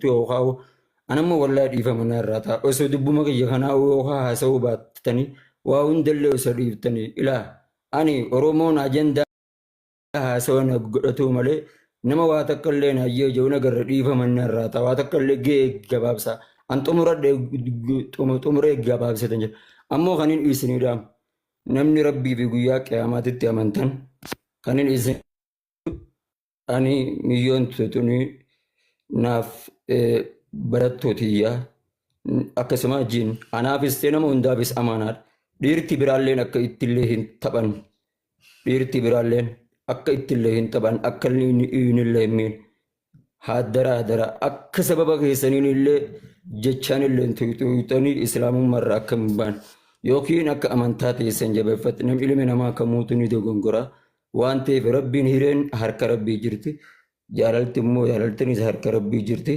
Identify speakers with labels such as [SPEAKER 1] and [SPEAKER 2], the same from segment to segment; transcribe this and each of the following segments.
[SPEAKER 1] توخاو أنا ما والله ديفا من الرتا أسود بومك يخنا وها سوبات تاني وأندل أسريف تاني إلى أني أرومون أجندة سونا قدرتو ملي نما واتكلنا يجونا قريفا من الرتا واتكل جي جبابسا أنت مرد تمر جبابسا تنجل أمو خنين إسني دام نمني ربي بيقولك يا ما تتأمنتن خنين إسني أني مليون توني naaf barattootiyaa akkasuma jin anaafis ta'e nama hundaafis amaanaadha. Dhiirti biraalleen akka ittillee hin taphan dhiirti biraalleen akka ittillee hin taphan akka innillee hin miine haadara akka sababa keessaniin illee jechaan illee tuuxanii islaamummaarraa akka hin baan yookiin akka amantaa teessan jabeeffatti namni ilmi namaa kamuutu ni dogongora waan ta'eef rabbiin hireen harka rabbii jirti. Jaalalti immoo jaalaltiinis harka rabbii jirti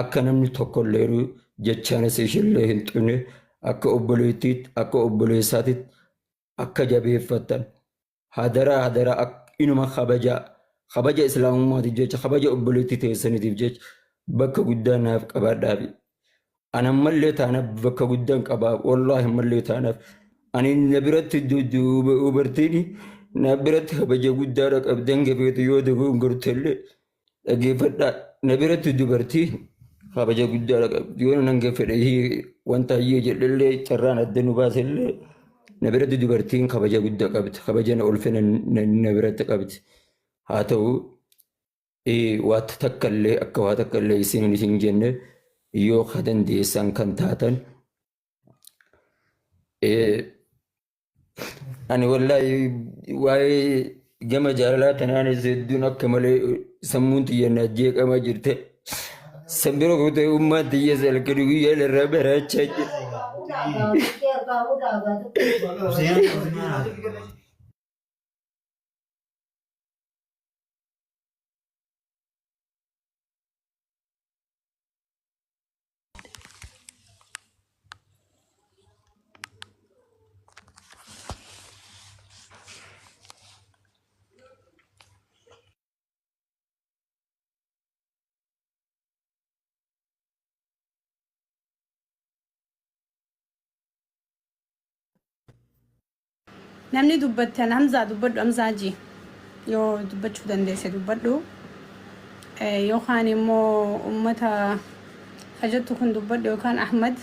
[SPEAKER 1] akka namni tokkollee jechaan ishillee hin xune akka obboleettiitti akka obboleessaatitti akka jabeeffatan hadara inuma kabaja islaamummaatiif jecha kabaja obboleettii teessaniitiif jecha bakka guddaa naaf qabaadhaafi ana mallee taanaaf bakka guddaan qabaa wallaahi mallee taanaaf ani na biratti dubartiin na biratti kabaja guddaadha qabdan gafeetu yoo dogongortellee dhageeffadhaa na biratti dubartii kabaja guddaadha qabdi yoo nan gafedhe wanta hiyyee jedhellee carraan adda nu baasellee na biratti dubartiin kabaja guddaa qabdi kabaja na ulfina na biratti qabdi haa ta'u waata takkallee akka waa takkallee isin jenne yoo ka dandeessan kan taatan ani wallaahi waa'ee gama jaalalaa tanaanis hedduun akka malee sammuun xiyyeennaa jeeqamaa jirte sambiroo kutee ummaan xiyya salkanii guyyaa irraa baraachaa jira.
[SPEAKER 2] namni dubbattan hamzaa dubbadhu hamzaaji yoo dubbachuu dandeesse dubbadhu yookaan immoo ummata hajattu kun dubbadhu yookaan ahmad